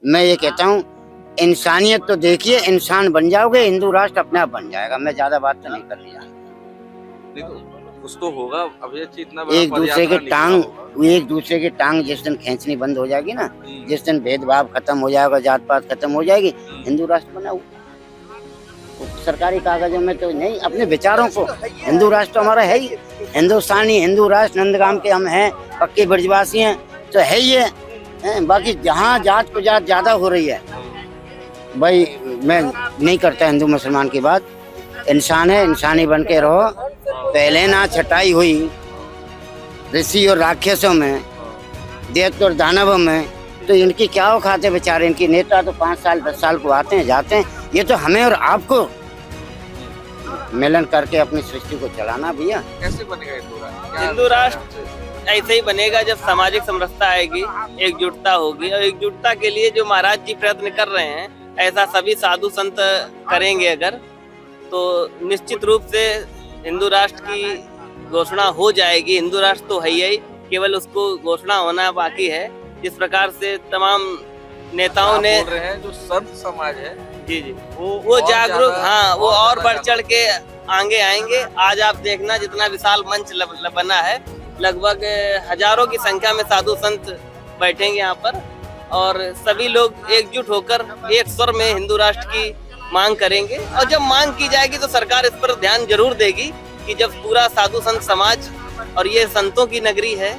मैं ये कहता हूँ इंसानियत तो देखिए, इंसान बन जाओगे, हिंदू राष्ट्र अपने आप बन जाएगा। मैं ज्यादा बात तो नहीं कर रही। नहीं तो कुछ तो होगा। अभी इतना एक दूसरे की टांग जिस दिन खींचनी बंद हो जाएगी ना, जिस दिन भेदभाव खत्म हो जाएगा, जात पात खत्म हो जाएगी, हिंदू राष्ट्र बना सरकारी कागजों में तो नहीं, अपने विचारों को। हिंदू राष्ट्र हमारा है ही, हिंदुस्तानी हिंदू राष्ट्र, नंदगाम के हम हैं, पक्के ब्रजवासी हैं, तो है ही है। बाकी जहाँ जात को जात ज्यादा हो रही है, भाई मैं नहीं करता हिंदू मुसलमान की बात। इंसान है, इंसानी बन के रहो। पहले ना छटाई हुई ऋषि और राक्षसों में, दैत्य और दानवों में, तो इनकी क्या औकात है बेचारे। इनकी नेता तो 5 साल 10 साल को आते हैं जाते हैं। ये तो हमें और आपको मिलन करके अपनी सृष्टि को चलाना भैया। कैसे बनेगा हिंदू राष्ट्र? ऐसे ही बनेगा जब सामाजिक समरसता आएगी, एकजुटता होगी। और एकजुटता के लिए जो महाराज जी प्रयत्न कर रहे हैं, ऐसा सभी साधु संत करेंगे अगर, तो निश्चित रूप से हिंदू राष्ट्र की घोषणा हो जाएगी। हिंदू राष्ट्र तो है ही, केवल उसको घोषणा होना बाकी है। जिस प्रकार से तमाम नेताओं ने बोल रहे हैं, जो संत समाज है जी वो जागरूक, हाँ, वो और बढ़ चढ़ के आगे आएंगे। आज आप देखना जितना विशाल मंच बना है, लगभग हजारों की संख्या में साधु संत बैठेंगे यहाँ पर, और सभी लोग एकजुट होकर एक स्वर में हिंदू राष्ट्र की मांग करेंगे। और जब मांग की जाएगी तो सरकार इस पर ध्यान जरूर देगी कि जब पूरा साधु संत समाज, और ये संतों की नगरी है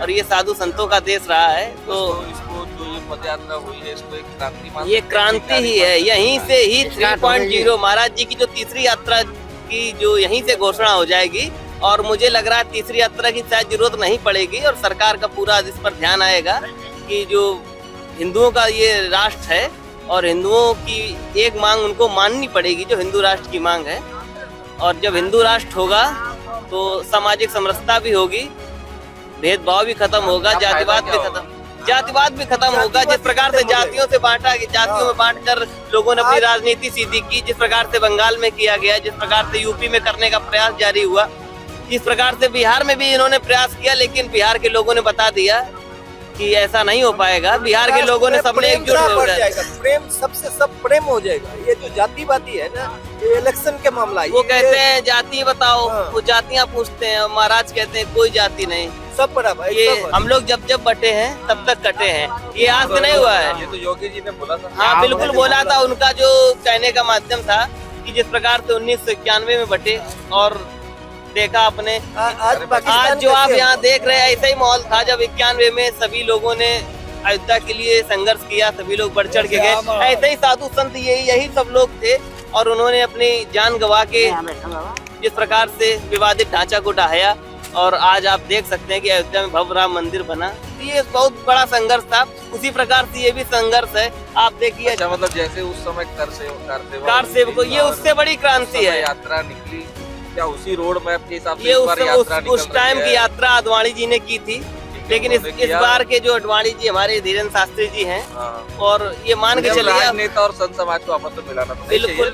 और ये साधु संतों का देश रहा है, तो इसको जो ये पद यात्रा हुई है, इसको एक क्रांति, ये क्रांति ही है। यहीं से ही 3.0 महाराज जी की जो तीसरी यात्रा की जो यहीं से घोषणा हो जाएगी। और मुझे लग रहा है तीसरी यात्रा की शायद जरूरत नहीं पड़ेगी, और सरकार का पूरा इस पर ध्यान आएगा कि जो हिंदुओं का ये राष्ट्र है और हिंदुओं की एक मांग उनको माननी पड़ेगी, जो हिंदू राष्ट्र की मांग है। और जब हिंदू राष्ट्र होगा तो सामाजिक समरसता भी होगी, भेदभाव भी खत्म होगा, जातिवाद भी खत्म होगा। जिस प्रकार से जातियों में बांटकर लोगों ने अपनी राजनीति सीधी की, जिस प्रकार से बंगाल में किया गया, जिस प्रकार से यूपी में करने का प्रयास जारी हुआ, जिस प्रकार से बिहार में भी इन्होंने प्रयास किया, लेकिन बिहार के लोगों ने बता दिया कि ऐसा नहीं हो पाएगा। बिहार के लोगों ने सबने एकजुट हो जाएगा, प्रेम सबसे सब प्रेम हो जाएगा। ये जो जातिवादी है ना, ये इलेक्शन के मामला, वो कहते हैं जाति बताओ, वो जातियां पूछते हैं, महाराज कहते हैं कोई जाति नहीं, सब बराबर। ये हम लोग जब जब बटे हैं तब तक कटे हैं, ये आज से नहीं हुआ है। ये तो योगी जी ने बोला था। हाँ बिल्कुल बोला था। उनका जो कहने का माध्यम था कि जिस प्रकार से 1991 में बटे, और देखा आपने आज जो आप यहाँ देख रहे हैं, ऐसा ही माहौल था जब 91 में सभी लोगों ने अयोध्या के लिए संघर्ष किया, सभी लोग बढ़ चढ़ के गए। ऐसे ही साधु संत यही सब लोग थे, और उन्होंने अपनी जान गंवा के जिस प्रकार से विवादित ढांचा को ढहाया, और आज आप देख सकते हैं कि अयोध्या में भव्य राम मंदिर बना। ये बहुत बड़ा संघर्ष था। उसी प्रकार से ये भी संघर्ष है। आप देखिए, अच्छा, मतलब जैसे उस समय कार सेवकों, ये उससे बड़ी क्रांति है। यात्रा निकली क्या उसी रोड मैप के हिसाब से? ये उस टाइम की यात्रा अडवाणी जी ने की थी, लेकिन इस बार के जो अडवाणी जी हमारे धीरेन्द्र शास्त्री जी हैं, और ये मान के चलिए नेता और संत समाज को आपस में मिलाना तो बिल्कुल।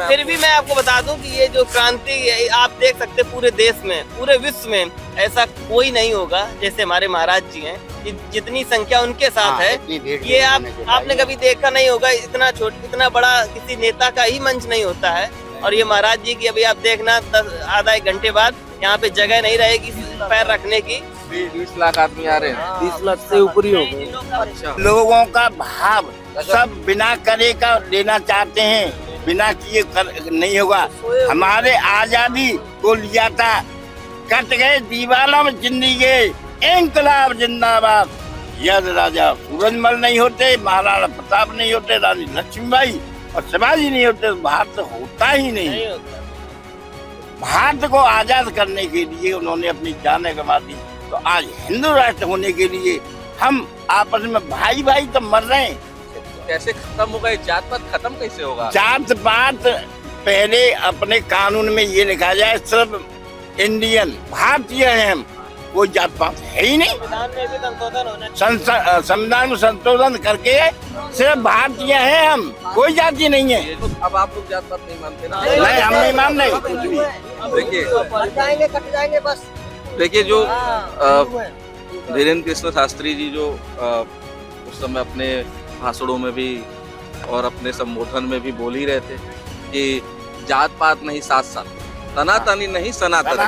फिर भी मैं आपको बता दूं कि ये जो क्रांति आप देख सकते पूरे देश में, पूरे विश्व में ऐसा कोई नहीं होगा जैसे हमारे महाराज जी हैं। जितनी संख्या उनके साथ है, ये आपने कभी देखा नहीं होगा। इतना बड़ा किसी नेता का ही मंच नहीं होता है। और ये महाराज जी की अभी आप देखना, आधा एक घंटे बाद यहाँ पे जगह नहीं रहेगी पैर रखने की। 20 लाख आदमी आ रहे हैं। 20 लाख से ऊपर ही हो गए। अच्छा, लोगों का भाव सब बिना करे का लेना चाहते हैं, बिना किए नहीं होगा। हमारे आजादी को लिया था, कट गए दीवालों में जिंदगी, इंकलाब जिंदाबाद। यद राजा सूरजमल नहीं होते, महाराणा प्रताप नहीं होते, रानी लक्ष्मीबाई और शिवाजी नहीं होते, तो भारत होता ही नहीं। भारत को आजाद करने के लिए उन्होंने अपनी जानें गंवा दी। तो आज हिंदू राष्ट्र होने के लिए हम आपस में भाई भाई तो मर रहे हैं। कैसे खत्म होगा? जात पात खत्म कैसे होगा? जात पात पहले अपने कानून में ये लिखा जाए, सिर्फ इंडियन भारतीय हैं हम, कोई जात पात है ही नहीं। संविधान में संशोधन करके सिर्फ भारतीय हैं हम, कोई जाति नहीं है। तो अब आप लोग जात पात नहीं मानते ना? नहीं, हम नहीं मान रहे कुछ भी। देखिए कट जाएंगे बस। देखिए, जो धीरेन्द्र कृष्ण शास्त्री जी जो उस समय अपने भाषणों में भी और अपने संबोधन में भी बोल ही रहे थे कि जात पात नहीं साथ साथ, सनातनी नहीं सनातन।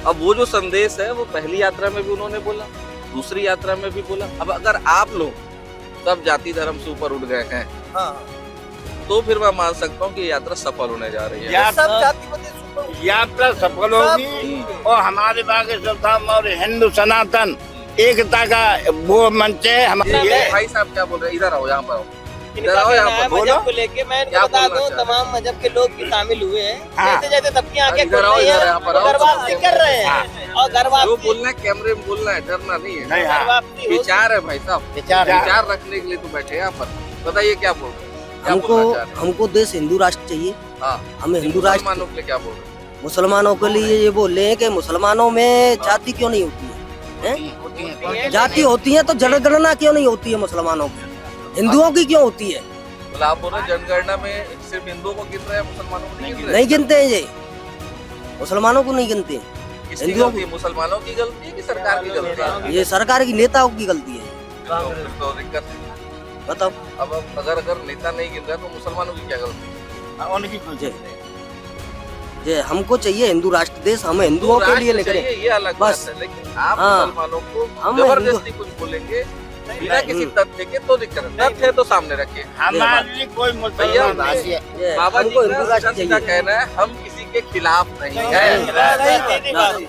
अब वो जो संदेश है वो पहली यात्रा में भी उन्होंने बोला, दूसरी यात्रा में भी बोला। अब अगर आप लोग सब जाति धर्म से ऊपर उठ गए हैं तो फिर मैं मान सकता हूँ कि यात्रा सफल होने जा रही है। सब जातिवादी सुपर यात्रा सफल होगी और हमारे बागेश्वर धाम और हिंदू सनातन एकता का वो मंच है हमारे। ये भाई साहब क्या बोल रहे हैं, इधर आओ, यहाँ पर आओ, इधर इनका आओ, यहाँ कहना है पर बोलो। मजहब को लेके मैं क्या इनको बता बोलना दूं, चाह रहे तमाम मजहब के लोग भी शामिल हुए हैं। हाँ। जैसे जैसे सबकी आंखें इधर खुल आओ, रही इधर हैं, यहाँ पर वो आओ। घर वापसी कर रहे हैं और घर जो वापसी बोलना है कैमरे में बोलना है, डरना नहीं है। नहीं, घर हाँ। वापसी होगी। विचार है भाई साहब, विचार विचार रखने के लिए तो बैठे हैं यहाँ पर। बताइए क्या बोल रहे हैं, क्या हमको बोलना चाह रहे हैं? हमको देश हिंदू राष्ट्र चाहिए। हाँ, हमें हिंदू राष्ट्र, मुसलमानों के लिए क्या बोल रहे हैं? मुसलमानों के लिए ये बोल रहे हैं कि मुसलमानों में जाति क्यों नहीं होती है, हैं? जाति होती है तो जनगणना क्यों नहीं होती है मुसलमानों की, हिंदुओं की क्यों होती है? बोला आप बोल रहे हैं जनगणना में सिर्फ हिंदुओं को गिन रहे हैं, मुसलमानों को नहीं गिन रहे? नहीं गिनते हैं ये, मुसलमानों को नहीं गिनते हैं। किसकी हिंदुओं गलती है? मुसलमानों की गलती है कि सरकार की गलती है? ये सरकार की नेताओं की गलती है। फिर तो दिक्कत है। बताओ अब अगर नेता नहीं गिन रहा तो मुसलमानों की क्या गलती है? उनकी कुछ ये ये हमको चाहिए हिंदू राष्ट्र देश, हम हिंदुओं के लिए राष्ट्र निकले। चाहिए, ये अलग बस। बात है, लेकिन आप हाँ। मुसलमानों को हम जबरदस्ती कुछ बोलेंगे बिना किसी तथ्य के तो दिक्कत है। तथ्य है तो सामने रखिए। हमारे लिए कोई मुसलमान नहीं। ये बाबा जी हमको हिंदू का राष्ट्र सीधा चाहिए। कहना है हम किसी के खिलाफ नहीं है।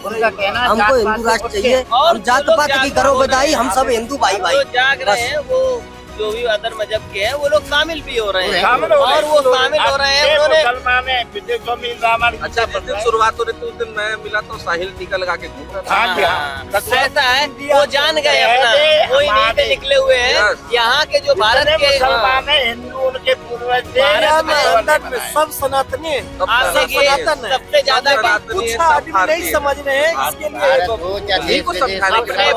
उनका कहना है हमको जात-पात हिंदू राष्ट्र से चाहिए। और हम जात जो लोग पात की जागरूक करो हो बधाई, रहे हम हैं, सब हिंदू भाई भाई। जो जाग रहे बस। हैं वो जो भी अदर मजहब के हैं वो लोग शामिल भी हो रहे हैं शामिल हो रहे और हैं। वो शामिल हो रहे हैं। ये उन्होंने मुसलमान है, विदेशों में हमारे अच्छा, जिस दिन शुरुआत हो रही थी उस दिन मैं मिला तो साहिल टीका लगा के घूम रहा था। हाँ जी, हाँ। ऐसा है, वो जान गए अपना, कोई नहीं से निकले हुए हैं। यहाँ के जो भारत जितने के मुसलमान है, हिंदू उनके पूर्वज थे। भारत में अंदर में सब सनातनी है। आज सब ये सनातन है। सबसे ज्यादा सनातनी कुछ है, सब आदमी भारतीय नहीं है। समझ रहे हैं, इसके लिए भारत हो चाहे उन्हीं देश को विदेश समझाने हो, के अपने लिए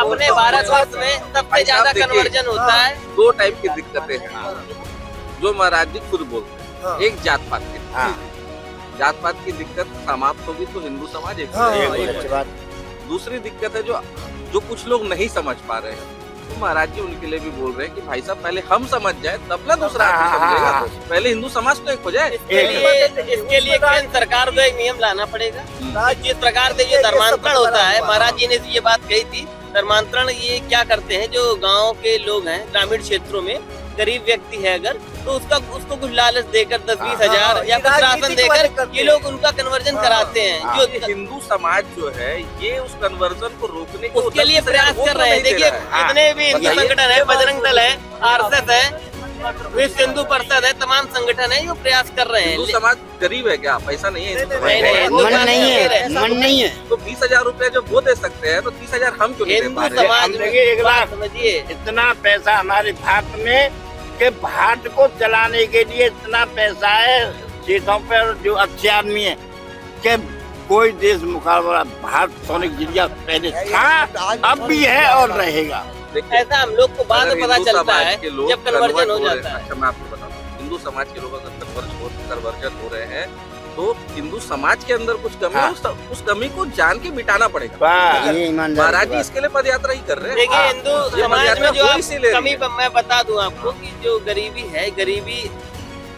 अपने भारतवर्ष में सबसे भाई ज्यादा साहब देखिए, कन्वर्जन होता है। दो टाइप की दिक्कतें हैं जो महाराज जी खुद बोलते हैं। एक जात पात की, हाँ। जात पात की दिक्कत समाप्त होगी तो हिंदू समाज एक हो हाँ, जाएगा। ये अच्छी बात। दूसरी दिक्कत है जो कुछ लोग नहीं समझ पा रहे हैं, तो महाराज जी उनके लिए भी बोल रहे हैं कि भाई साहब पहले हम समझ जाए तब ना दूसरा आदमी हाँ, समझेगा। हाँ, पहले हिंदू समाज तो एक हो जाए। इसके लिए केंद्र सरकार को एक नियम लाना पड़ेगा। जिस प्रकार से ये धर्मांतरण होता है, महाराज जी ने ये बात कही थी, धर्मांतरण ये क्या करते हैं, जो गांव के लोग हैं ग्रामीण क्षेत्रों में, गरीब व्यक्ति है अगर, तो उसको कुछ लालच देकर 10-20 हजार या कुछ राशन देकर ये लोग उनका कन्वर्जन कराते हैं। जो हिंदू समाज जो है ये उस कन्वर्जन को रोकने के उसके लिए प्रयास कर रहे हैं। देखिए जितने भी हिंदू संगठन है, बजरंग दल है, आरएसएस है, विश्व हिंदू परिषद है, तमाम संगठन है, ये प्रयास कर रहे हिंदू हैं। समाज गरीब है क्या? पैसा नहीं है हिंदू समाज नहीं, नहीं, में? हिंदू मन नहीं है, मन नहीं है। तो 20,000 रुपए जब वो दे सकते हैं तो 30,000 हम क्यों नहीं दे हिंदू पा रहे हैं? समाज हम देखिए, एक बात लाख। समझिए, इतना पैसा हमारे भारत में कि भारत को चलाने के लिए इतना पैसा है सीटों पर जो अच्छे आदमी है कि कोई देश मुकाबला भारत सोने की चिड़िया पहले था, अब भी है और रहेगा। देखिए, ऐसा हम लोग को बाद में अगर पता हिंदू चलता समाज है के लोग जब कन्वर्जन convert हो रहे जाता हैं। है। अच्छा, मैं आपको बताता हूँ, हिंदू समाज के लोग अगर कन्वर्जन हो रहे हैं तो हिंदू समाज के अंदर कुछ कमी है, हाँ। उस कमी को जान के मिटाना पड़ेगा। वाह। ये ईमानदारी महाराज की जी बात। इसके लिए पद यात्रा ही कर रहे हैं। देखिए हाँ। हिंदू ये समाज पदयात्रा में जो वो आप इसीलिए ले कमी रही है। मैं बता दूं आपको कि जो गरीबी है, गरीबी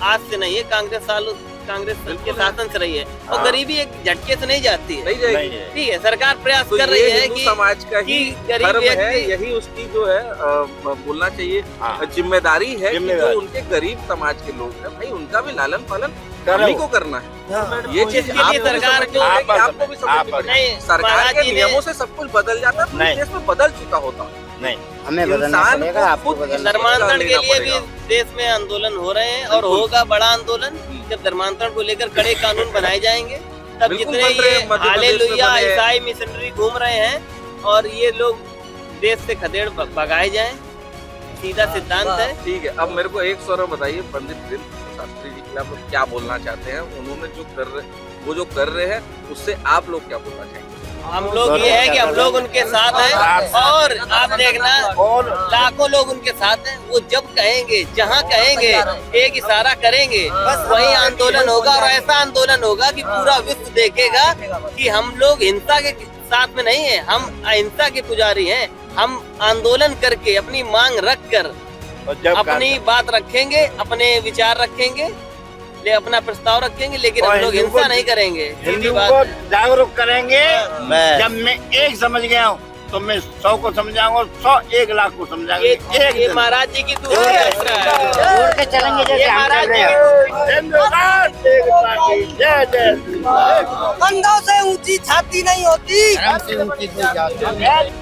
आज से नहीं है, कांग्रेस के शासन से रही है और हाँ। गरीबी एक झटके से नहीं जाती है। नहीं जाएगी। नहीं है। ठीक है, सरकार प्रयास तो कर ये रही है हिंदू कि समाज का ही कि गरीब धर्म है, व्यक्ति- यही उसकी जो है बोलना चाहिए हाँ। जिम्मेदारी है कि जो जिम्मेदारी। उनके गरीब समाज के लोग हैं भाई उनका भी लालन पालन करो। हम ही को करना है। ये चीज इसके लिए आपको भी सरकार समझनी को- पड़ेगी, आपको भी समझनी आप- पड़ेगी। नहीं, सरकार महाराज के जी ने- नियमों से सब कुछ बदल जाता है, पूरे नहीं। देश में बदल चुका होता। नहीं, हमें बदलना इंसान पड़ेगा, को आपको खुद बदलना धर्मांतरण के लेना लिए भी पड़ेगा। देश में आंदोलन हो रहे हैं और बिल्कुल। होगा बड़ा आंदोलन जब धर्मांतरण को लेकर कड़े कानून बनाए जाएंगे। तब बिल्कुल जितने बन रहे ये हैं, मध्य प्रदेश में हालेलुया बने हैं। ईसाई मिशनरी घूम रहे हैं और ये लोग देश से खदेड़ भगाए जाएं, सीधा सिद्धांत है। ठीक है, अब मेरे को एक स्वर बताइए, पंडित दीनदयाल शास्त्री जी के आप लोग क्या बोलना चाहते हैं? उन्होंने जो कर रहे हैं उससे आप लोग क्या बोलना चाहेंगे? हम लोग ये है कि हम लोग उनके साथ हैं और आप देखना और लाखों लोग उनके साथ हैं। वो जब कहेंगे, जहाँ कहेंगे, एक इशारा करेंगे, बस वही आंदोलन होगा और ऐसा आंदोलन होगा कि पूरा विश्व देखेगा कि हम लोग हिंसा के साथ में नहीं है, हम अहिंसा के पुजारी हैं। हम आंदोलन करके अपनी मांग रख कर और जब अपनी बात रखेंगे, अपने विचार रखेंगे, ले अपना प्रस्ताव रखेंगे, लेकिन और हम लोग हिंदू हिंसा को- नहीं करेंगे। हिंदू सीधी को बात। जागरूक करेंगे। मैं- जब मैं एक समझ गया हूँ तो मैं 100 को समझाऊंगा और 100 1 लाख को समझाऊंगा। ये महाराज जी की दूसरी यात्रा है। जोड़ के चलेंगे जैसे ये हम महाराज चल जी रहे की हैं। हिंदुस्तान एकता की जय जय श्री राम। कंधों से ऊंची छाती नहीं होती। धर्म से ऊंची कोई जात नहीं।